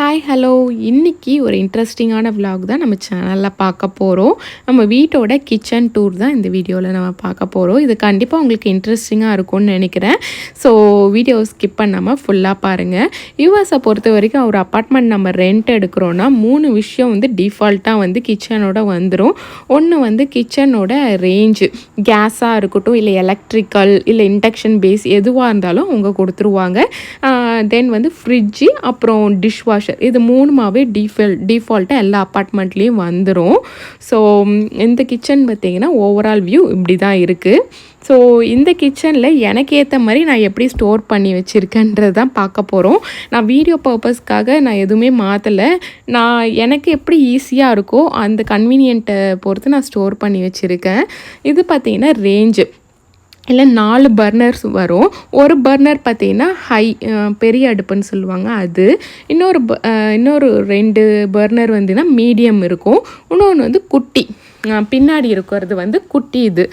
Hi hello இன்றைக்கி ஒரு இன்ட்ரெஸ்டிங்கான விலாக் தான் நம்ம சேனலில் பார்க்க போகிறோம். நம்ம வீட்டோட கிச்சன் டூர் தான் இந்த வீடியோவில் நம்ம பார்க்க போகிறோம். இது கண்டிப்பாக உங்களுக்கு இன்ட்ரெஸ்டிங்காக இருக்கும்னு நினைக்கிறேன். ஸோ வீடியோ ஸ்கிப் பண்ணாமல் ஃபுல்லாக பாருங்கள். யூஎஸை பொறுத்த வரைக்கும் ஒரு அப்பார்ட்மெண்ட் நம்ம ரெண்ட் எடுக்கிறோன்னா 3 விஷயம் வந்து டிஃபால்ட்டாக வந்து கிச்சனோட வந்துடும். ஒன்று வந்து கிச்சனோட ரேஞ்சு, கேஸாக இருக்கட்டும், இல்லை எலக்ட்ரிக்கல், இல்லை இண்டக்ஷன் பேஸ் எதுவாக இருந்தாலும் அவங்க கொடுத்துருவாங்க. தென் வந்து ஃப்ரிட்ஜு, அப்புறம் டிஷ் வாஷர், இது 3மாவே டிஃபால்ட்டாக எல்லா அப்பார்ட்மெண்ட்லேயும் வந்துடும். ஸோ இந்த கிச்சன் பார்த்திங்கன்னா ஓவரால் வியூ இப்படி தான் இருக்குது. ஸோ இந்த கிச்சனில் எனக்கு ஏற்ற மாதிரி நான் எப்படி ஸ்டோர் பண்ணி வச்சுருக்கேன்றது தான் பார்க்க போகிறோம். நான் வீடியோ பர்பஸ்க்காக நான் எதுவுமே மாற்றலை. நான் எனக்கு எப்படி ஈஸியாக இருக்கோ அந்த கன்வீனியன்ட்டை பொறுத்து நான் ஸ்டோர் பண்ணி வச்சுருக்கேன். இது பார்த்திங்கன்னா ரேஞ்சு இல்லை 4 பர்னர்ஸ் வரும். ஒரு பர்னர் பார்த்திங்கன்னா பெரிய அடுப்புன்னு சொல்லுவாங்க அது. இன்னொரு 2 பர்னர் வந்துன்னா மீடியம் இருக்கும். இன்னொன்று வந்து குட்டி, பின்னாடி இருக்கிறது வந்து குட்டி இது.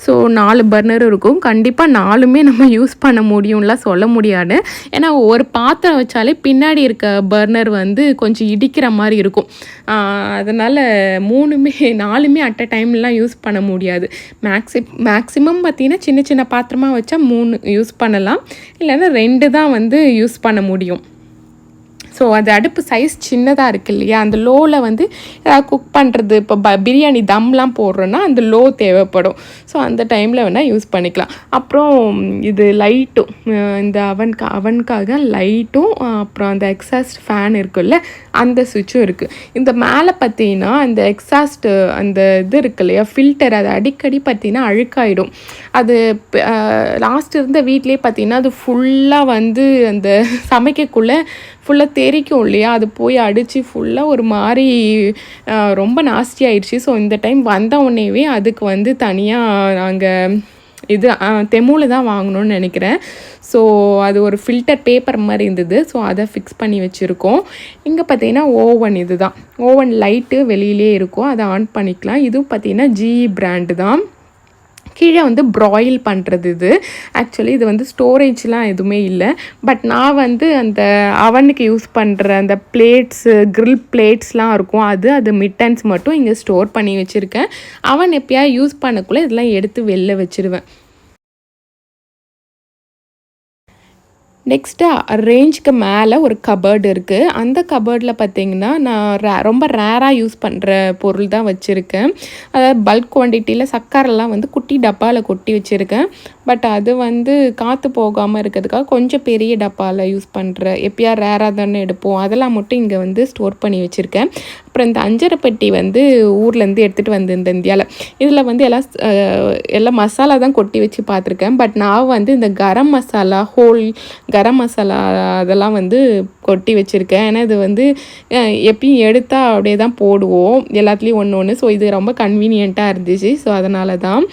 ஸோ 4 பர்னர் இருக்கும். கண்டிப்பாக 4மே நம்ம யூஸ் பண்ண முடியும்லாம் சொல்ல முடியாது. ஏன்னா ஒரு பாத்திரம் வச்சாலே பின்னாடி இருக்க பர்னர் வந்து கொஞ்சம் இடிக்கிற மாதிரி இருக்கும். அதனால் 4மே அட் அ டைம்லாம் யூஸ் பண்ண முடியாது. மேக்ஸிமம் பார்த்திங்கன்னா சின்ன சின்ன பாத்திரமாக வச்சா 3 யூஸ் பண்ணலாம், இல்லைன்னா 2 தான் வந்து யூஸ் பண்ண முடியும். ஸோ அது அடுப்பு சைஸ் சின்னதாக இருக்குது இல்லையா, அந்த லோவில் வந்து குக் பண்ணுறது, இப்போ பிரியாணி தம்லாம் போடுறோன்னா அந்த லோ தேவைப்படும். ஸோ அந்த டைமில் வேணால் யூஸ் பண்ணிக்கலாம். அப்புறம் இது லைட்டும், இந்த அவனுக்காக லைட்டும், அப்புறம் அந்த எக்ஸாஸ்ட் ஃபேன் இருக்குல்ல அந்த சுவிட்சும் இருக்குது. இந்த மேலே பார்த்தீங்கன்னா அந்த எக்ஸாஸ்ட்டு அந்த இது இருக்கு இல்லையா ஃபில்டர், அது அடிக்கடி பார்த்திங்கன்னா அழுக்காயிடும். அது லாஸ்ட் இருந்த வீட்லேயே பார்த்திங்கன்னா அது ஃபுல்லாக வந்து அந்த சமைக்கக்குள்ளே ஃபுல்லாக தெரிக்கும் இல்லையா, அது போய் அடித்து ஃபுல்லாக ஒரு மாதிரி ரொம்ப நாஸ்டி ஆயிடுச்சு. ஸோ இந்த டைம் வந்த உடனேவே அதுக்கு வந்து தனியாக நாங்கள் இது தெமுவில் தான் வாங்கணும்னு நினைக்கிறேன். ஸோ அது ஒரு ஃபில்டர் பேப்பர் மாதிரி இருந்தது. ஸோ அதை ஃபிக்ஸ் பண்ணி வச்சுருக்கோம். இங்கே பார்த்தீங்கன்னா ஓவன், இது தான் ஓவன், லைட்டு வெளியிலே இருக்கும், அதை ஆன் பண்ணிக்கலாம். இதுவும் பார்த்தீங்கன்னா GE பிராண்டு தான். கீழே வந்து ப்ராயில் பண்ணுறது இது. ஆக்சுவலி இது வந்து ஸ்டோரேஜ்லாம் எதுவுமே இல்லை. பட் நான் வந்து அந்த அவனுக்கு யூஸ் பண்ணுற அந்த பிளேட்ஸு, க்ரில் பிளேட்ஸ்லாம் இருக்கும், அது மிட்டன்ஸ் மட்டும் இங்கே ஸ்டோர் பண்ணி வச்சுருக்கேன். அவன் எப்போயா யூஸ் பண்ணக்குள்ளே இதெல்லாம் எடுத்து வெளில வச்சுருவேன். நெக்ஸ்ட்டு ரேஞ்சுக்கு மேலே ஒரு கபர்டு இருக்குது. அந்த கபர்டில் பார்த்திங்கன்னா நான் ரொம்ப ரேராக யூஸ் பண்ணுற பொருள் தான் வச்சுருக்கேன். அதாவது பல்க் குவான்டிட்டியில் சக்கரெல்லாம் வந்து குட்டி டப்பாவில் கொட்டி வச்சுருக்கேன். பட் அது வந்து காற்று போகாமல் இருக்கிறதுக்காக கொஞ்சம் பெரிய டப்பாவில் யூஸ் பண்ணுற, எப்பயா ரேராக தானே எடுப்போம், அதெல்லாம் மட்டும் இங்கே வந்து ஸ்டோர் பண்ணி வச்சுருக்கேன். அப்புறம் இந்த அஞ்சரை பெட்டி வந்து ஊர்லேருந்து எடுத்துகிட்டு வந்து இந்த இந்தியாவில், இதில் வந்து எல்லாம் மசாலா தான் கொட்டி வச்சு பார்த்துருக்கேன். பட் நான் வந்து இந்த கரம் மசாலா, கரம் மசாலா அதெல்லாம் வந்து கொட்டி வச்சுருக்கேன். ஏன்னா இது வந்து எப்பயும் எடுத்தால் அப்படியே தான் போடுவோம் எல்லாத்துலேயும் ஒன்று. ஸோ இது ரொம்ப கன்வீனியண்ட்டாக இருந்துச்சு. ஸோ அதனால தான்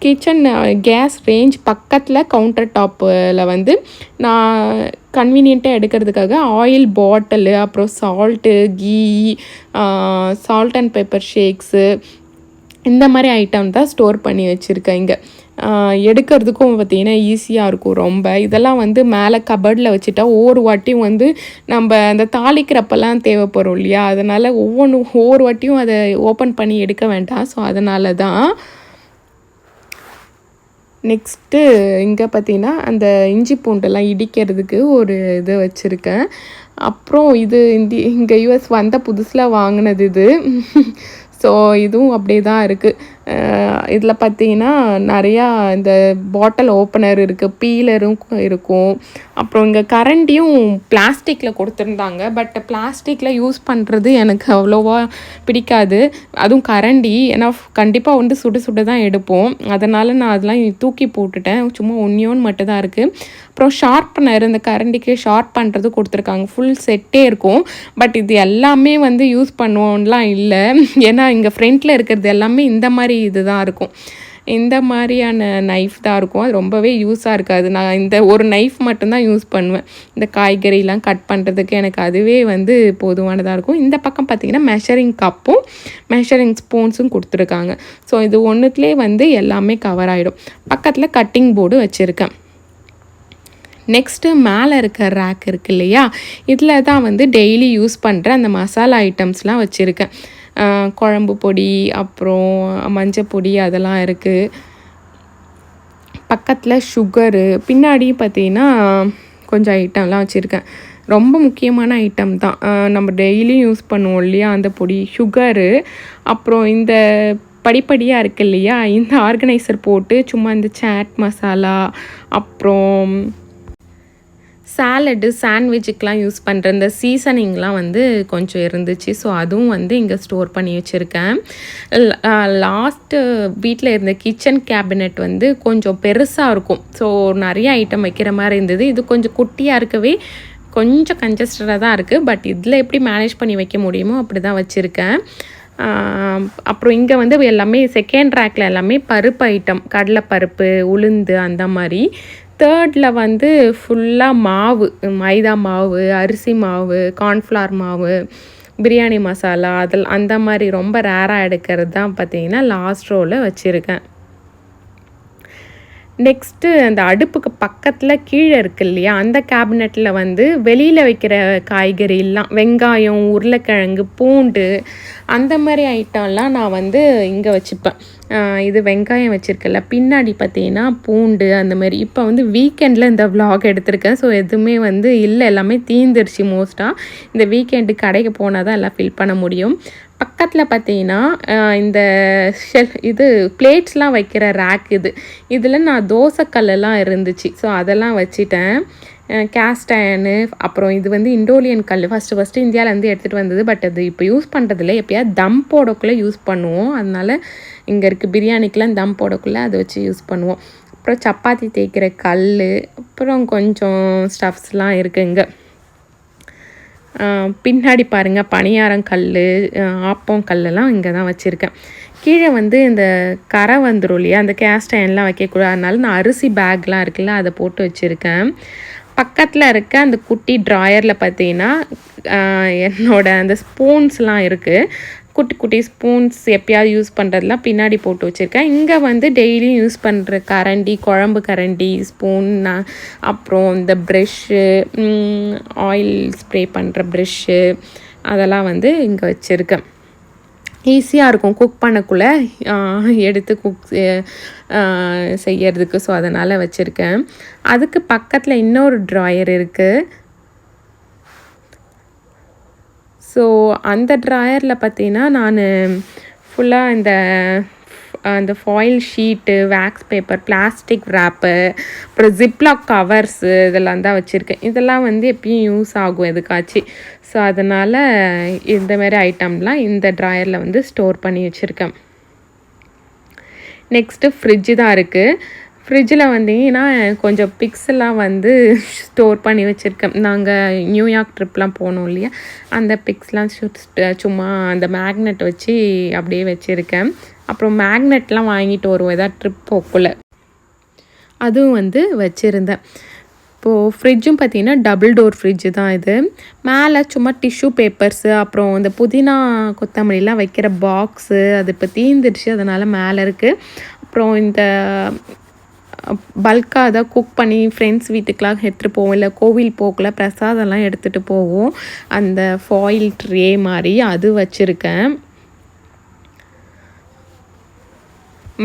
கிச்சன் கேஸ் ரேஞ்ச் பக்கத்தில் கவுண்டர் டாப்பில் வந்து நான் கன்வீனியண்ட்டாக எடுக்கிறதுக்காக ஆயில் பாட்டிலு, அப்புறம் salt, ghee, salt and pepper shakes, இந்த மாதிரி ஐட்டம் தான் ஸ்டோர் பண்ணி வச்சுருக்கேன். இங்கே எடுக்கிறதுக்கும் பார்த்திங்கன்னா ஈஸியாக இருக்கும் ரொம்ப. இதெல்லாம் வந்து மேலே கபர்டில் வச்சுட்டா ஒவ்வொரு வாட்டியும் வந்து நம்ம அந்த தாளிக்கிறப்பெல்லாம் தேவைப்படும் இல்லையா, அதனால் ஒவ்வொரு வாட்டியும் அதை ஓப்பன் பண்ணி எடுக்க வேண்டாம். ஸோ அதனால தான். நெக்ஸ்ட்டு இங்கே பார்த்திங்கன்னா அந்த இஞ்சி பூண்டெல்லாம் இடிக்கிறதுக்கு ஒரு இது வச்சுருக்கேன். அப்புறம் இது இங்கே US வந்த புதுசில் வாங்கினது இது. ஸோ இதுவும் அப்படியே தான் இருக்குது. இதில் பார்த்திங்கன்னா நிறையா இந்த பாட்டில் ஓப்பனர் இருக்குது, பீலரும் இருக்கும். அப்புறம் இங்கே கரண்டியும் பிளாஸ்டிக்கில் கொடுத்துருந்தாங்க. பட் பிளாஸ்டிக்கில் யூஸ் பண்ணுறது எனக்கு அவ்வளோவா பிடிக்காது. அதுவும் கரண்டி, ஏன்னா கண்டிப்பாக வந்து சுட தான் எடுப்போம். அதனால் நான் அதெல்லாம் தூக்கி போட்டுட்டேன். சும்மா ஒன்னியோன்னு மட்டும் தான் இருக்குது. அப்புறம் ஷார்ப்னர், இந்த கரண்டிக்கு ஷார்ப் பண்ணுறது கொடுத்துருக்காங்க, ஃபுல் செட்டே இருக்கும். பட் இது எல்லாமே வந்து யூஸ் பண்ணுவோம்லாம் இல்லை. ஏன்னா இங்கே ஃப்ரண்ட்டில் இருக்கிறது எல்லாமே இந்த மாதிரி இது தான் இருக்கும், இந்த மாதிரியான நைஃப் தான் இருக்கும். அது ரொம்பவே யூஸாக இருக்காது. நான் இந்த ஒரு நைஃப் மட்டும்தான் யூஸ் பண்ணுவேன் இந்த காய்கறிலாம் கட் பண்ணுறதுக்கு. எனக்கு அதுவே வந்து போதுமானதாக இருக்கும். இந்த பக்கம் பார்த்திங்கன்னா மெஷரிங் கப்பும் மெஷரிங் ஸ்பூன்ஸும் கொடுத்துருக்காங்க. ஸோ இது ஒன்றுத்துலேயே வந்து எல்லாமே கவர் ஆகிடும். பக்கத்தில் கட்டிங் போர்டு வச்சுருக்கேன். நெக்ஸ்ட்டு மேலே இருக்க ரேக் இருக்கு இல்லையா, இதில் தான் வந்து டெய்லி யூஸ் பண்ணுற அந்த மசாலா ஐட்டம்ஸ்லாம் வச்சுருக்கேன். குழம்பு பொடி, அப்புறம் மஞ்சள் பொடி அதெல்லாம் இருக்குது. பக்கத்தில் சுகரு, பின்னாடி பார்த்தீங்கன்னா கொஞ்சம் ஐட்டம்லாம் வச்சுருக்கேன். ரொம்ப முக்கியமான ஐட்டம் தான், நம்ம டெய்லியும் யூஸ் பண்ணுவோம் இல்லையா அந்த பொடி, சுகரு. அப்புறம் இந்த படிப்படியாக இருக்குது இல்லையா, இந்த ஆர்கனைசர் போட்டு சும்மா இந்த சாட் மசாலா, அப்புறம் சாலடு, சாண்ட்விச்சுக்கெலாம் யூஸ் பண்ணுற இந்த சீசனிங்லாம் வந்து கொஞ்சம் இருந்துச்சு. ஸோ அதுவும் வந்து இங்கே ஸ்டோர் பண்ணி வச்சுருக்கேன். லாஸ்ட்டு வீட்டில் இருந்த கிச்சன் கேபினெட் வந்து கொஞ்சம் பெருசாக இருக்கும். ஸோ நிறைய ஐட்டம் வைக்கிற மாதிரி இருந்தது. இது கொஞ்சம் குட்டியாக இருக்கவே கொஞ்சம் கன்ஜஸ்டடாக தான் இருக்குது. பட் இதில் எப்படி மேனேஜ் பண்ணி வைக்க முடியுமோ அப்படி தான் வச்சுருக்கேன். அப்புறம் இங்கே வந்து எல்லாமே செகண்ட் ரேக்கில் எல்லாமே பருப்பு ஐட்டம், கடலைப்பருப்பு, உளுந்து அந்த மாதிரி. தேர்டில் வந்து ஃபுல்லாக மாவு, மைதா மாவு, அரிசி மாவு, கார்ன்ஃப்ளவர் மாவு, பிரியாணி மசாலா அந்த மாதிரி ரொம்ப ரேராக எடுக்கிறது தான் பார்த்திங்கன்னா லாஸ்ட் ரோவில் வச்சுருக்கேன். நெக்ஸ்ட்டு அந்த அடுப்புக்கு பக்கத்தில் கீழே இருக்குது இல்லையா, அந்த கேபினெட்டில் வந்து வெளியில் வைக்கிற காய்கறிலாம், வெங்காயம், உருளைக்கிழங்கு, பூண்டு அந்த மாதிரி ஐட்டம்லாம் நான் வந்து இங்கே வச்சுப்பேன். இது வெங்காயம் வச்சுருக்கல, பின்னாடி பார்த்தீங்கன்னா பூண்டு அந்த மாதிரி. இப்போ வந்து வீக்கெண்டில் இந்த விலாக் எடுத்திருக்கேன். ஸோ எதுவுமே வந்து இல்லை, எல்லாமே தீந்துருச்சு மோஸ்ட்டாக. இந்த வீக்கெண்டு கடைக்கு போனால் தான் எல்லாம் ஃபில் பண்ண முடியும். பக்கத்தில் பார்த்தீங்கன்னா இந்த இது பிளேட்ஸ்லாம் வைக்கிற ரேக் இதில் நான் தோசைக்கல்லாம் இருந்துச்சு. ஸோ அதெல்லாம் வச்சுட்டேன். கேஸ்ட் அயனு, அப்புறம் இது வந்து இண்டோலியன் கல், ஃபஸ்ட்டு இந்தியாவிலேருந்து எடுத்துகிட்டு வந்தது. பட் அது இப்போ யூஸ் பண்ணுறதில்ல, எப்போயாவது தம் போடக்குள்ளே யூஸ் பண்ணுவோம். அதனால் இங்கே இருக்குது, பிரியாணிக்கெலாம் தம் போடக்குள்ளே அதை வச்சு யூஸ் பண்ணுவோம். அப்புறம் சப்பாத்தி தேய்க்கிற கல், அப்புறம் கொஞ்சம் ஸ்டஃப்ஸ்லாம் இருக்குது இங்கே. பின்னாடி பாருங்கள் பணியாரங்கல், ஆப்பங்கல்லாம் இங்கே தான் வச்சுருக்கேன். கீழே வந்து இந்த கரை வந்துடும் இல்லையா, அந்த கேஸ்ட் அயன்லாம் வைக்கக்கூடாது. அதனால நான் அரிசி பேக்லாம் இருக்குல்ல அதை போட்டு வச்சுருக்கேன். பக்கத்தில் இருக்க அந்த குட்டி ட்ராயரில் பார்த்தீங்கன்னா என்னோட அந்த ஸ்பூன்ஸ்லாம் இருக்குது. குட்டி குட்டி ஸ்பூன்ஸ் எப்பயாவது யூஸ் பண்ணுறதுலாம் பின்னாடி போட்டு வச்சுருக்கேன். இங்கே வந்து டெய்லியும் யூஸ் பண்ணுற கரண்டி, குழம்பு கரண்டி, ஸ்பூன், அப்புறம் இந்த ப்ரெஷ்ஷு, ஆயில் ஸ்ப்ரே பண்ணுற ப்ரெஷ்ஷு அதெல்லாம் வந்து இங்கே வச்சுருக்கேன். ஈஸியாக இருக்கும் குக் பண்ணக்குள்ளே எடுத்து செய்யறதுக்கு. ஸோ அதனால் வச்சுருக்கேன். அதுக்கு பக்கத்தில் இன்னொரு ட்ராயர் இருக்குது. ஸோ அந்த ட்ராயரில் பார்த்தீங்கன்னா நான் ஃபுல்லாக அந்த foil sheet, wax paper, plastic wrap, அப்புறம் ஜிப்லாக் கவர்ஸு இதெல்லாம் தான் வச்சுருக்கேன். இதெல்லாம் வந்து எப்பயும் யூஸ் ஆகும் எதுக்காச்சும். ஸோ அதனால் இந்தமாரி ஐட்டம்லாம் இந்த ட்ராயரில் வந்து ஸ்டோர் பண்ணி வச்சுருக்கேன். நெக்ஸ்ட்டு ஃப்ரிட்ஜு தான் இருக்குது. ஃப்ரிட்ஜில் வந்தீங்கன்னா கொஞ்சம் பிக்ஸ்லாம் வந்து ஸ்டோர் பண்ணி வச்சுருக்கேன். நாங்கள் நியூயார்க் ட்ரிப்லாம் போனோம் இல்லையா, அந்த பிக்ஸ்லாம் சும்மா அந்த மேக்னெட் வச்சு அப்படியே வச்சுருக்கேன். அப்புறம் மேக்னெட்லாம் வாங்கிட்டு வருவோம் எதாவது ட்ரிப் போக்குள்ள, அதுவும் வந்து வச்சுருந்தேன். இப்போது ஃப்ரிட்ஜும் பார்த்திங்கன்னா டபுள் டோர் ஃப்ரிட்ஜு தான் இது. மேலே சும்மா டிஷ்யூ பேப்பர்ஸு, அப்புறம் இந்த புதினா கொத்தமல்லிலாம் வைக்கிற பாக்ஸு அது இப்போ தீந்துடுச்சு, அதனால் மேலே இருக்குது. அப்புறம் இந்த பல்காக தான் குக் பண்ணி ஃப்ரெண்ட்ஸ் வீட்டுக்கெலாம் எடுத்துகிட்டு போவோம், இல்லை கோவில் போக்கில் பிரசாதம்லாம் எடுத்துகிட்டு போவோம், அந்த ஃபாயில் ட்ரே மாதிரி அது வச்சுருக்கேன்.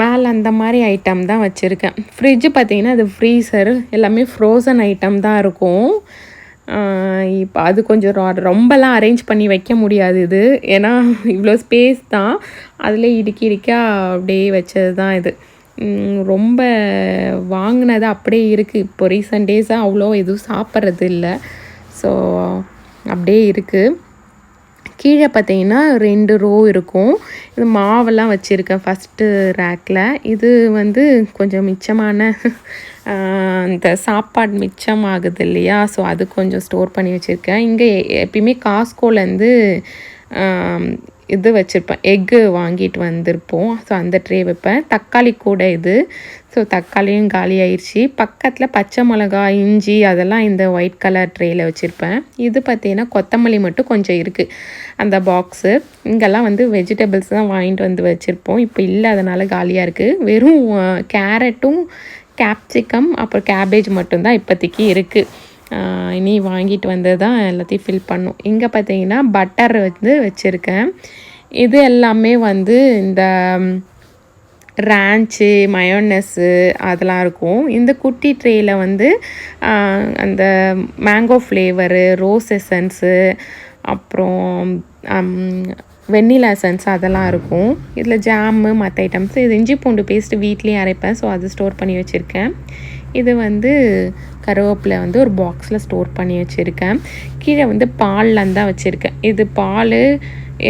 மேலே அந்த மாதிரி ஐட்டம் தான் வச்சுருக்கேன். ஃப்ரிட்ஜு பார்த்திங்கன்னா அது ஃப்ரீசர் எல்லாமே ஃப்ரோசன் ஐட்டம் தான் இருக்கும். இப்போ அது கொஞ்சம் ரொம்பலாம் அரேஞ்ச் பண்ணி வைக்க முடியாது இது, ஏன்னா இவ்வளோ ஸ்பேஸ் தான், அதில் இடுக்கா அப்படியே வச்சது தான் இது. ரொம்ப வாங்கினது அப்படியே இருக்குது. இப்போ ரீசன்ட் டேஸாக அவ்வளோ எதுவும் சாப்பிட்றது இல்லை. ஸோ அப்படியே இருக்குது. கீழே பார்த்தீங்கன்னா 2 ரோ இருக்கும். இது மாவெல்லாம் வச்சுருக்கேன் ஃபஸ்ட்டு ரேக்கில். இது வந்து கொஞ்சம் மிச்சமான இந்த சாப்பாடு மிச்சம் ஆகுது இல்லையா, ஸோ அது கொஞ்சம் ஸ்டோர் பண்ணி வச்சுருக்கேன். இங்கே எப்பயுமே காஸ்கோலேருந்து இது வச்சுருப்பேன், எக்கு வாங்கிட்டு வந்திருப்போம். ஸோ அந்த ட்ரே வைப்பேன். தக்காளி கூட இது. ஸோ தக்காளியும் காலி ஆயிடுச்சு. பக்கத்தில் பச்சை மிளகாய், இஞ்சி அதெல்லாம் இந்த ஒயிட் கலர் ட்ரேயில் வச்சுருப்பேன். இது பார்த்திங்கன்னா கொத்தமல்லி மட்டும் கொஞ்சம் இருக்குது அந்த பாக்ஸு. இங்கெல்லாம் வந்து வெஜிடபிள்ஸ் தான் வாங்கிட்டு வந்து வச்சுருப்போம். இப்போ இல்லை, அதனால் காலியாக இருக்குது. வெறும் கேரட்டும் கேப்சிகம் அப்புறம் கேபேஜ் மட்டும்தான் இப்போதைக்கு இருக்குது. இனி வாங்கிட்டு வந்து தான் எல்லாத்தையும் ஃபில் பண்ணும். இங்கே பார்த்தீங்கன்னா பட்டர் வந்து வச்சுருக்கேன். இது எல்லாமே வந்து இந்த ரேன்ச்சு மயோனஸ்ஸு அதெல்லாம் இருக்கும். இந்த குட்டி ட்ரேயில் வந்து அந்த மேங்கோ ஃப்ளேவரு, ரோஸ் எசன்ஸு, அப்புறம் வெண்ணிலா எசன்ஸ் அதெல்லாம் இருக்கும். இதில் ஜாமு மற்ற ஐட்டம்ஸ். இது இஞ்சி பூண்டு பேஸ்ட்டு வீட்லேயே அரைப்பேன், ஸோ அது ஸ்டோர் பண்ணி வச்சுருக்கேன். இது வந்து கருவேப்பிலை வந்து ஒரு பாக்ஸில் ஸ்டோர் பண்ணி வச்சுருக்கேன். கீழே வந்து பால்லாம் தான் வச்சுருக்கேன். இது பால்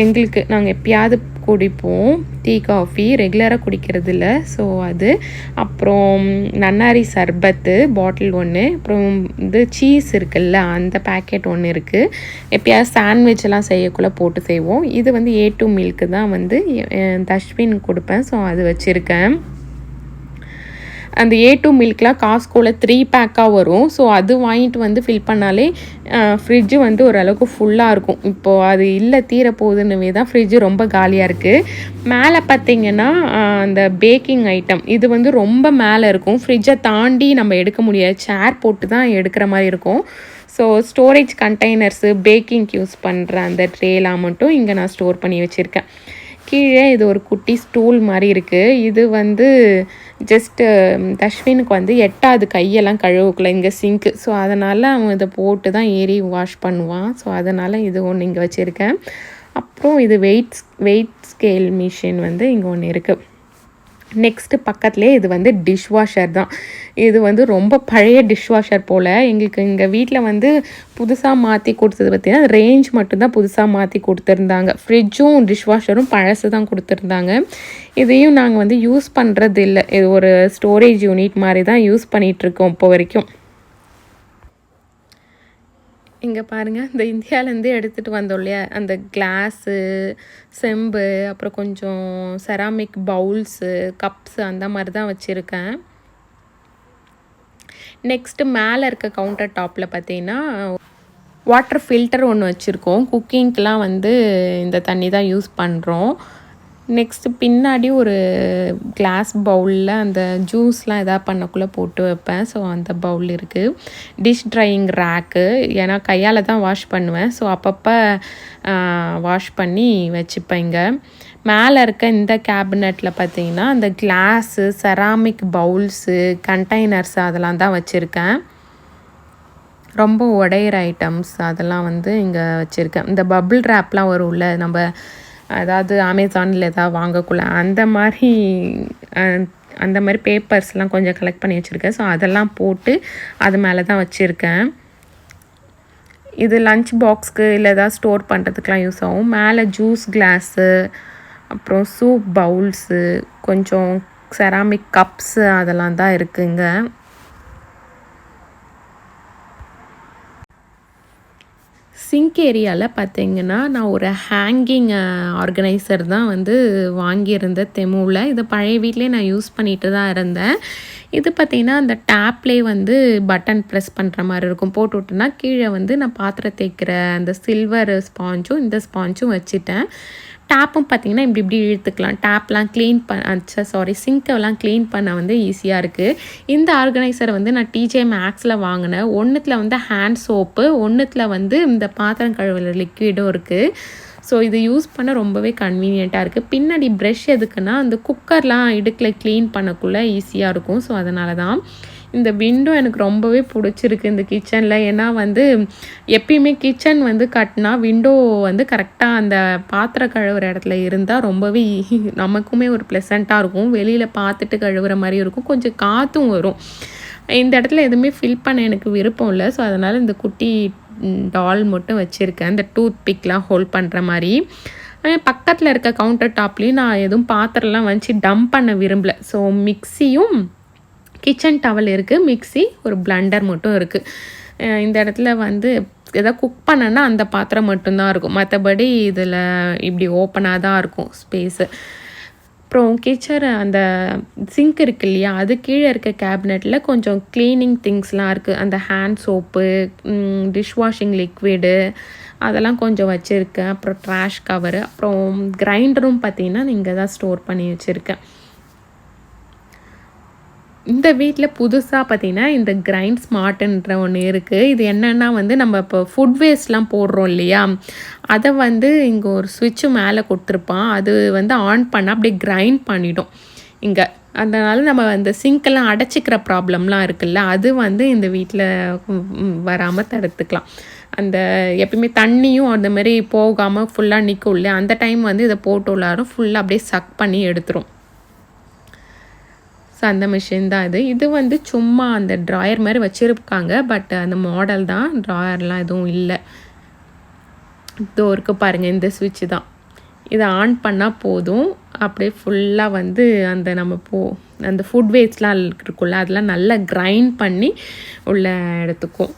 எங்களுக்கு நாங்கள் எப்பயாவது குடிப்போம். டீ காஃபி ரெகுலராக குடிக்கிறது இல்லை, ஸோ அது. அப்புறம் நன்னாரி சர்பத்து பாட்டில் ஒன்று, அப்புறம் இது சீஸ் இருக்குல்ல அந்த பேக்கெட் ஒன்று இருக்குது. எப்பயாவது சாண்ட்விச் எல்லாம் செய்யக்குள்ளே போட்டு செய்வோம். இது வந்து A2 மில்க்கு தான் வந்து தஷ்வின் கொடுப்பேன், ஸோ அது வச்சுருக்கேன். அந்த A2 மில்க்லாம் காஸ்கோவில் 3 பேக்காக வரும். ஸோ அது வாங்கிட்டு வந்து ஃபில் பண்ணாலே ஃப்ரிட்ஜு வந்து ஓரளவுக்கு ஃபுல்லாக இருக்கும். இப்போது அது இல்லை தீரப்போகுதுன்னுவே தான் ஃப்ரிட்ஜு ரொம்ப காலியாக இருக்குது. மேலே பார்த்திங்கன்னா அந்த பேக்கிங் ஐட்டம் இது வந்து ரொம்ப மேலே இருக்கும். ஃப்ரிட்ஜை தாண்டி நம்ம எடுக்க முடியாது, சேர் போட்டு தான் எடுக்கிற மாதிரி இருக்கும். ஸோ ஸ்டோரேஜ் கண்டெய்னர்ஸு, பேக்கிங்க்கு யூஸ் பண்ணுற அந்த ட்ரேலாம் மட்டும் இங்கே நான் ஸ்டோர் பண்ணி வச்சுருக்கேன். கீழே இது ஒரு குட்டி ஸ்டூல் மாதிரி இருக்குது. இது வந்து ஜஸ்ட்டு தஷ்வினுக்கு வந்து எட்டாவது கையெல்லாம் கழுவுக்குள்ள இங்கே சிங்க்கு, ஸோ அதனால் அவன் இதை போட்டு தான் ஏறி வாஷ் பண்ணுவான். ஸோ அதனால் இது ஒன்று இங்கே வச்சுருக்கேன். அப்புறம் இது வெயிட் ஸ்கேல் மிஷின் வந்து இங்கே ஒன்று இருக்குது. நெக்ஸ்ட்டு பக்கத்துலேயே இது வந்து டிஷ்வாஷர் தான். இது வந்து ரொம்ப பழைய டிஷ்வாஷர் போல். எங்களுக்கு எங்கள் வீட்டில் வந்து புதுசாக மாற்றி கொடுத்தது பார்த்திங்கன்னா ரேஞ்ச் மட்டும்தான் புதுசாக மாற்றி கொடுத்துருந்தாங்க. ஃப்ரிட்ஜும் டிஷ்வாஷரும் பழசு தான் கொடுத்துருந்தாங்க. இதையும் நாங்கள் வந்து யூஸ் பண்ணுறது இல்லை. இது ஒரு ஸ்டோரேஜ் யூனிட் மாதிரி தான் யூஸ் பண்ணிகிட்ருக்கோம் இப்போ வரைக்கும். இங்கே பாருங்கள், இந்த இந்தியாவிலேருந்து எடுத்துகிட்டு வந்தோம் இல்லையா அந்த கிளாஸு, செம்பு, அப்புறம் கொஞ்சம் செராமிக் பவுல்ஸு, கப்ஸு அந்த மாதிரி தான் வச்சுருக்கேன். நெக்ஸ்ட்டு மேலே இருக்க கவுண்டர் டாப்பில் பார்த்தீங்கன்னா வாட்டர் ஃபில்டர் ஒன்று வச்சுருக்கோம். குக்கிங்க்கெலாம் வந்து இந்த தண்ணி தான் யூஸ் பண்ணுறோம். நெக்ஸ்ட்டு பின்னாடி ஒரு கிளாஸ் பவுலில் அந்த ஜூஸ்லாம் எதாவது பண்ணக்குள்ளே போட்டு வைப்பேன். ஸோ அந்த பவுல் இருக்குது. டிஷ் ட்ரையிங் ரேக்கு, ஏன்னா கையால் தான் வாஷ் பண்ணுவேன், ஸோ அப்பப்போ வாஷ் பண்ணி வச்சுப்பேன். இங்கே மேலே இருக்க இந்த கேபினெட்டில் பார்த்திங்கன்னா அந்த கிளாஸு, செராமிக் பவுல்ஸு, கண்டெய்னர்ஸ் அதெல்லாம் தான் வச்சுருக்கேன். ரொம்ப உடையிற ஐட்டம்ஸ் அதெல்லாம் வந்து இங்கே வச்சுருக்கேன். இந்த பபிள் ரேப்லாம் வரும்ல, நம்ம அதாவது அமேசானில் எதாவது வாங்கக்குள்ள அந்த மாதிரி பேப்பர்ஸ்லாம் கொஞ்சம் கலெக்ட் பண்ணி வச்சுருக்கேன். ஸோ அதெல்லாம் போட்டு அது மேலே தான் வச்சுருக்கேன். இது லஞ்ச் பாக்ஸ்க்கு இல்லை எதாவது ஸ்டோர் பண்ணுறதுக்கெலாம் யூஸ் ஆகும். மேலே ஜூஸ் கிளாஸு, அப்புறம் சூப் பவுல்ஸு, கொஞ்சம் செராமிக் கப்ஸு அதெல்லாம் தான் இருக்குங்க. சிங்க் ஏரியாவில் பார்த்திங்கன்னா நான் ஒரு ஹேங்கிங் ஆர்கனைசர் தான் வந்து வாங்கியிருந்தேன் தெமுவில். இது பழைய வீட்டிலே நான் யூஸ் பண்ணிட்டு தான் இருந்தேன். இது பார்த்திங்கன்னா அந்த டேப்லேயே வந்து பட்டன் ப்ரெஸ் பண்ணுற மாதிரி இருக்கும். போட்டு விட்டோன்னா கீழே வந்து நான் பாத்திரம் தேய்க்கிற அந்த சில்வர் ஸ்பாஞ்சும் இந்த ஸ்பாஞ்சும் வச்சுட்டேன். டேப்பும் பார்த்திங்கன்னா இப்படி இழுத்துக்கலாம். டேப்லாம் சிங்க்கெல்லாம் க்ளீன் பண்ண வந்து ஈஸியாக இருக்குது. இந்த ஆர்கனைசரை வந்து நான் TJ Maxxல வாங்கினேன். ஒன்றுத்தில் வந்து ஹேண்ட் சோப்பு, ஒன்றுத்தில் வந்து இந்த பாத்திரம் கழுவுற லிக்விடும் இருக்குது. ஸோ இது யூஸ் பண்ண ரொம்பவே கன்வீனியண்ட்டாக இருக்குது. பின்னாடி ப்ரெஷ் எதுக்குன்னா அந்த குக்கர்லாம் இடுக்கில் க்ளீன் பண்ணக்குள்ளே ஈஸியாக இருக்கும். ஸோ அதனால தான் இந்த விண்டோ எனக்கு ரொம்பவே பிடிச்சிருக்கு இந்த கிச்சனில். ஏன்னா வந்து எப்பயுமே கிச்சன் வந்து கட்டினா விண்டோ வந்து கரெக்டாக அந்த பாத்திரம் கழுவுற இடத்துல இருந்தால் ரொம்பவே நமக்குமே ஒரு ப்ளசண்ட்டாக இருக்கும். வெளியில் பார்த்துட்டு கழுவுற மாதிரி இருக்கும், கொஞ்சம் காற்றும் வரும். இந்த இடத்துல எதுவுமே ஃபில் பண்ண எனக்கு விருப்பம் இல்லை. ஸோ அதனால் இந்த குட்டி டால் மட்டும் வச்சுருக்கேன், இந்த டூத் பிக்லாம் ஹோல்ட் பண்ணுற மாதிரி. பக்கத்தில் இருக்க கவுண்டர் டாப்லேயும் நான் எதுவும் பாத்திரம்லாம் வச்சு டம்ப் பண்ண விரும்பலை. ஸோ மிக்சியும் கிச்சன் டவல் இருக்குது, மிக்சி, ஒரு பிளண்டர் மட்டும் இருக்குது. இந்த இடத்துல வந்து எதாவது குக் பண்ணேன்னா அந்த பாத்திரம் மட்டும்தான் இருக்கும். மற்றபடி இதில் இப்படி ஓப்பனாக தான் இருக்கும் ஸ்பேஸு. அப்புறம் கிச்சன் அந்த சிங்க் இருக்கு இல்லையா, அது கீழே இருக்க கேபினெட்டில் கொஞ்சம் க்ளீனிங் திங்ஸ்லாம் இருக்குது. அந்த hand soap, dish washing liquid அதெல்லாம் கொஞ்சம் வச்சுருக்கேன். அப்புறம் ட்ராஷ் கவரு, அப்புறம் கிரைண்டரும் பார்த்திங்கன்னா இங்கே தான் ஸ்டோர் பண்ணி வச்சுருக்கேன். இந்த வீட்டில் புதுசாக பார்த்தீங்கன்னா இந்த கிரைண்ட் ஸ்மார்ட்டுன்ற ஒன்று இருக்குது. இது என்னென்னா வந்து நம்ம இப்போ ஃபுட் வேஸ்ட்லாம் போடுறோம் இல்லையா, அதை வந்து இங்கே ஒரு சுவிட்சு மேலே கொடுத்துருப்பான். அது வந்து ஆன் பண்ணால் அப்படியே கிரைண்ட் பண்ணிடும் இங்கே. அதனால் நம்ம அந்த சிங்க்கெல்லாம் அடைச்சிக்கிற ப்ராப்ளம்லாம் இருக்குல்ல, அது வந்து இந்த வீட்டில் வராமல் தடுத்துக்கலாம். அந்த எப்பயுமே தண்ணியும் அந்த மாதிரி போகாமல் ஃபுல்லாக நிற்கும் இல்லையா, அந்த டைம் வந்து இதை போட்டு உள்ளாரும் ஃபுல்லாக அப்படியே சக் பண்ணி எடுத்துரும். ஸோ அந்த மிஷின் தான் இது. இது வந்து சும்மா அந்த ட்ராயர் மாதிரி வச்சுருக்காங்க, பட் அந்த மாடல் தான், ட்ராயர்லாம் எதுவும் இல்லை. இதோ இருக்கு பாருங்கள், இந்த சுவிட்சு தான். இதை ஆன் பண்ணால் போதும், அப்படியே ஃபுல்லாக வந்து அந்த நம்ம அந்த ஃபுட் வேஸ்ட்லாம் இருக்குல்ல, அதெல்லாம் நல்லா கிரைண்ட் பண்ணி உள்ள எடுத்துக்கும்.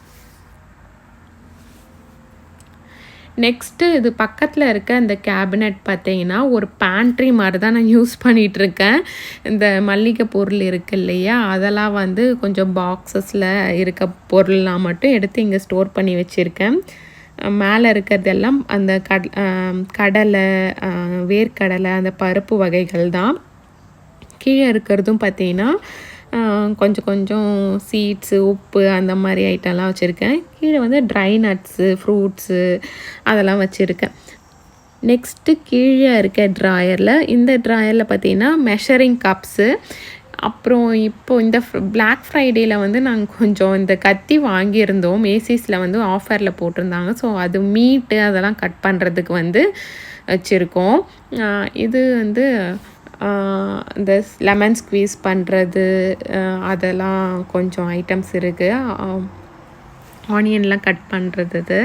நெக்ஸ்ட்டு இது பக்கத்தில் இருக்க இந்த கேபினெட் பார்த்தீங்கன்னா ஒரு பேண்ட்ரி மாதிரி தான் நான் யூஸ் பண்ணிகிட்ருக்கேன். இந்த மல்லிகை பொருள் இருக்குது இல்லையா, அதெல்லாம் வந்து கொஞ்சம் பாக்ஸஸில் இருக்க பொருள்லாம் மட்டும் எடுத்து இங்கே ஸ்டோர் பண்ணி வச்சுருக்கேன். மேலே இருக்கிறதெல்லாம் அந்த கடலை, வேர்க்கடலை, அந்த பருப்பு வகைகள் தான். கீழே இருக்கிறதும் பார்த்தீங்கன்னா கொஞ்சம் கொஞ்சம் சீட்ஸு, உப்பு அந்த மாதிரி ஐட்டம்லாம் வச்சுருக்கேன். கீழே வந்து ட்ரை நட்ஸு, ஃப்ரூட்ஸு அதெல்லாம் வச்சுருக்கேன். நெக்ஸ்ட்டு கீழே இருக்க ட்ராயரில், இந்த ட்ராயரில் பார்த்தீங்கன்னா மெஷரிங் கப்ஸு. அப்புறம் இப்போது இந்த பிளாக் ஃப்ரைடேயில் வந்து நாங்கள் கொஞ்சம் இந்த கத்தி வாங்கியிருந்தோம். மேசிஸில் வந்து ஆஃபரில் போட்டிருந்தாங்க. ஸோ அது மீட்டு அதெல்லாம் கட் பண்ணுறதுக்கு வந்து வச்சுருக்கோம். இது வந்து இந்த லெமன் ஸ்க்வீஸ் பண்ணுறது, அதெல்லாம் கொஞ்சம் ஐட்டம்ஸ் இருக்குது. ஆனியன்லாம் கட் பண்ணுறது இது.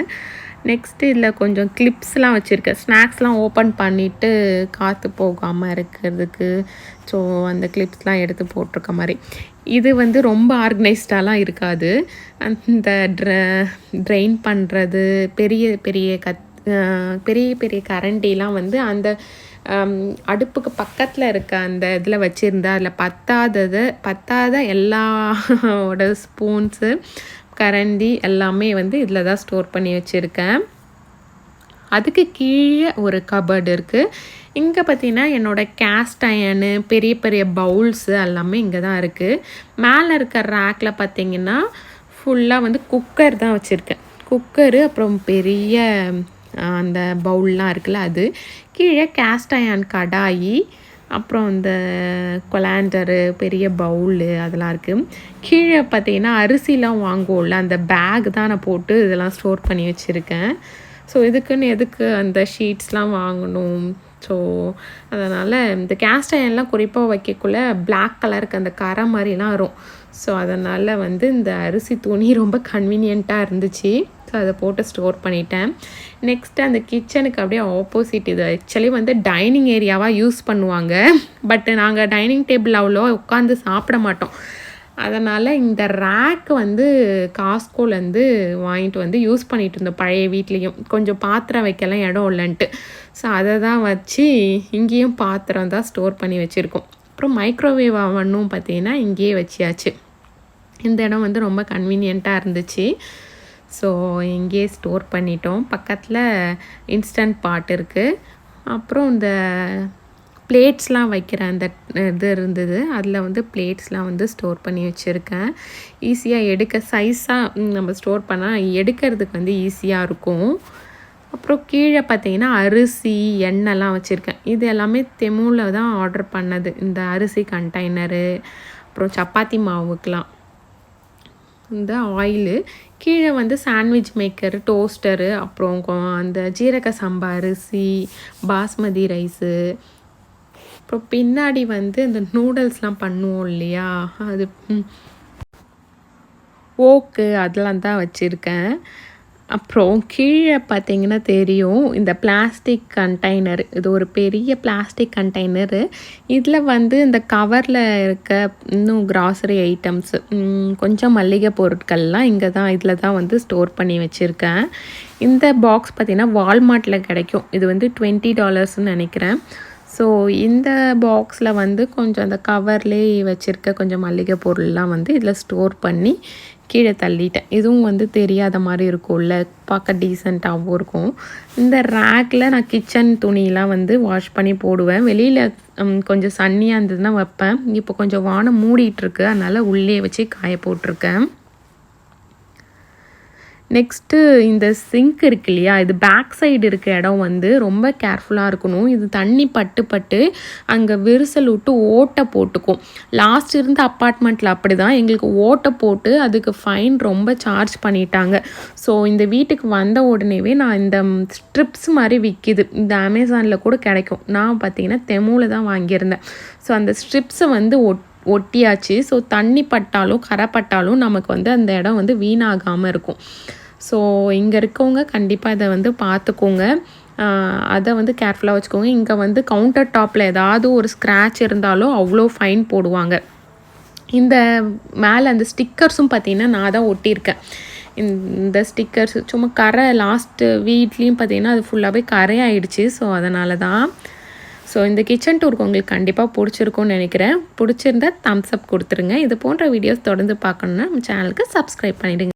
நெக்ஸ்ட்டு இதில் கொஞ்சம் கிளிப்ஸ்லாம் வச்சுருக்கேன். ஸ்நாக்ஸ்லாம் ஓப்பன் பண்ணிவிட்டு காற்று போகாமல் இருக்கிறதுக்கு. ஸோ அந்த கிளிப்ஸ்லாம் எடுத்து போட்டிருக்க மாதிரி. இது வந்து ரொம்ப ஆர்கனைஸ்டாலாம் இருக்காது. அந்த ட்ரெயின் பண்ணுறது, பெரிய பெரிய பெரிய பெரிய கரண்டிலாம் வந்து அந்த அடுப்புக்கு பக்கத்தில் இருக்க அந்த இதில் வச்சுருந்தா அதில் பத்தாத எல்லாவோட ஸ்பூன்ஸு, கரண்டி எல்லாமே வந்து இதில் தான் ஸ்டோர் பண்ணி வச்சுருக்கேன். அதுக்கு கீழே ஒரு கபர்டு இருக்குது. இங்கே பார்த்தீங்கன்னா என்னோடய கேஸ்ட் அயனு, பெரிய பெரிய பவுல்ஸு எல்லாமே இங்கே தான் இருக்குது. மேலே இருக்க ரேக்கில் பார்த்திங்கன்னா ஃபுல்லாக வந்து குக்கர் தான் வச்சுருக்கேன். குக்கரு, அப்புறம் பெரிய அந்த பவுல்லாம் இருக்குல்ல அது. கீழே கேஸ்ட் அயன் கடாயி, அப்புறம் இந்த கொலாண்டரு, பெரிய பவுலு அதெல்லாம் இருக்குது. கீழே பார்த்தீங்கன்னா அரிசிலாம் வாங்குவோம்ல, அந்த பேக் தான் நான் போட்டு இதெல்லாம் ஸ்டோர் பண்ணி வச்சுருக்கேன். ஸோ இதுக்குன்னு எதுக்கு அந்த ஷீட்ஸ்லாம் வாங்கணும். ஸோ அதனால் இந்த கேஸ்ட் அயன்லாம் குறிப்பாக வைக்கக்குள்ளே பிளாக் கலருக்கு அந்த கரை மாதிரிலாம் வரும். ஸோ அதனால் வந்து இந்த அரிசி துணி ரொம்ப கன்வீனியண்ட்டாக இருந்துச்சு. ஸோ அதை போட்டு ஸ்டோர் பண்ணிட்டேன். நெக்ஸ்ட்டு அந்த கிச்சனுக்கு அப்படியே ஆப்போசிட், இது ஆக்சுவலி வந்து டைனிங் ஏரியாவாக யூஸ் பண்ணுவாங்க. பட் நாங்கள் டைனிங் டேபிள் அவ்வளோ உட்காந்து சாப்பிட மாட்டோம். அதனால் இந்த ரேக் வந்து காஸ்கோலேருந்து வாங்கிட்டு வந்து யூஸ் பண்ணிகிட்டு இருந்தோம். பழைய வீட்லேயும் கொஞ்சம் பாத்திரம் வைக்கலாம் இடம் இல்லைன்ட்டு. ஸோ அதை தான் வச்சு இங்கேயும் பாத்திரம் தான் ஸ்டோர் பண்ணி வச்சுருக்கோம். அப்புறம் மைக்ரோவேவ் அவனும் பார்த்திங்கன்னா இங்கேயே வச்சியாச்சு. இந்த இடம் வந்து ரொம்ப கன்வீனியண்ட்டாக இருந்துச்சு. ஸோ இங்கேயே ஸ்டோர் பண்ணிட்டோம். பக்கத்தில் இன்ஸ்டன்ட் பாட் இருக்குது. அப்புறம் இந்த பிளேட்ஸ்லாம் வைக்கிற அந்த இது இருந்தது, அதில் வந்து பிளேட்ஸ்லாம் வந்து ஸ்டோர் பண்ணி வச்சுருக்கேன். ஈஸியாக எடுக்க, சைஸாக நம்ம ஸ்டோர் பண்ணால் எடுக்கிறதுக்கு வந்து ஈஸியாக இருக்கும். அப்புறம் கீழே பார்த்தீங்கன்னா அரிசி, எண்ணெய்லாம் வச்சுருக்கேன். இது எல்லாமே தெமுவில் தான் ஆர்டர் பண்ணது. இந்த அரிசி கண்டெய்னரு, அப்புறம் சப்பாத்தி மாவுக்கெலாம் இந்த ஆயிலு. கீழே வந்து சாண்ட்விச் மேக்கரு, டோஸ்டரு, அப்புறம் அந்த ஜீரக சம்பா அரிசி, பாஸ்மதி ரைஸு, அப்புறம் பின்னாடி வந்து இந்த நூடுல்ஸ்லாம் பண்ணுவோம் இல்லையா, அது ஓக்கு அதெல்லாம் தான் வச்சுருக்கேன். அப்புறம் கீழே பார்த்தீங்கன்னா தெரியும் இந்த பிளாஸ்டிக் கண்டெய்னர். இது ஒரு பெரிய பிளாஸ்டிக் கண்டெய்னரு. இதில் வந்து இந்த கவரில் இருக்க இன்னும் கிராசரி ஐட்டம்ஸு, கொஞ்சம் மளிகை பொருட்கள்லாம் இங்கே தான், இதில் தான் வந்து ஸ்டோர் பண்ணி வச்சுருக்கேன். இந்த பாக்ஸ் பார்த்திங்கன்னா வால்மார்ட்டில் கிடைக்கும். இது வந்து $20 நினைக்கிறேன். ஸோ இந்த பாக்ஸில் வந்து கொஞ்சம் அந்த கவர்லேயே வச்சுருக்க கொஞ்சம் மளிகை பொருள்லாம் வந்து இதில் ஸ்டோர் பண்ணி கீழே தள்ளிட்டேன். இதுவும் வந்து தெரியாத மாதிரி இருக்கும்ல, பார்க்க டீசெண்டாகவும் இருக்கும். இந்த ரேக்கில் நான் கிச்சன் துணியெலாம் வந்து வாஷ் பண்ணி போடுவேன். வெளியில் கொஞ்சம் சன்னியாக இருந்ததுன்னா வைப்பேன். இப்போ கொஞ்சம் வானம் மூடிட்டுருக்கு, அதனால் உள்ளே வச்சு காய போட்டிருக்கேன். நெக்ஸ்ட்டு இந்த சிங்க் இருக்கு இல்லையா, இது பேக் சைடு இருக்க இடம் வந்து ரொம்ப கேர்ஃபுல்லாக இருக்கணும். இது தண்ணி பட்டு அங்கே விரிசல் விட்டு ஓட்டை போட்டுக்கும். லாஸ்ட் இருந்த அப்பார்ட்மெண்ட்டில் அப்படி தான், எங்களுக்கு ஓட்டை போட்டு அதுக்கு ஃபைன் ரொம்ப சார்ஜ் பண்ணிட்டாங்க. ஸோ இந்த வீட்டுக்கு வந்த உடனேவே நான் இந்த ஸ்ட்ரிப்ஸ் மாதிரி விற்கிது, இந்த அமேசானில் கூட கிடைக்கும். நான் பார்த்தீங்கன்னா தெமுவில் தான் வாங்கியிருந்தேன். ஸோ அந்த ஸ்ட்ரிப்ஸை வந்து ஒட்டியாச்சு. ஸோ தண்ணி பட்டாலும் கரை பட்டாலும் நமக்கு வந்து அந்த இடம் வந்து வீணாகாமல் இருக்கும். ஸோ இங்கே இருக்கவங்க கண்டிப்பாக இதை வந்து பார்த்துக்கோங்க, அதை வந்து கேர்ஃபுல்லாக வச்சுக்கோங்க. இங்கே வந்து கவுண்டர் டாப்பில் ஏதாவது ஒரு ஸ்க்ராட்ச் இருந்தாலும் அவ்வளோ ஃபைன் போடுவாங்க. இந்த மேலே அந்த ஸ்டிக்கர்ஸும் பார்த்திங்கன்னா நான் தான் ஒட்டியிருக்கேன். இந்த ஸ்டிக்கர்ஸ் சும்மா கரை லாஸ்ட்டு வீட்லேயும் பார்த்திங்கன்னா அது ஃபுல்லாகவே கரை ஆகிடுச்சு. ஸோ அதனால தான். ஸோ இந்த கிச்சன் டூருக்கு உங்களுக்கு கண்டிப்பாக பிடிச்சிருக்கும்னு நினைக்கிறேன். பிடிச்சிருந்தா தம்ஸ் அப் கொடுத்துருங்க. இது போன்ற வீடியோஸ் தொடர்ந்து பார்க்கணுன்னா நம்ம சேனலுக்கு சப்ஸ்கிரைப் பண்ணிவிடுங்க.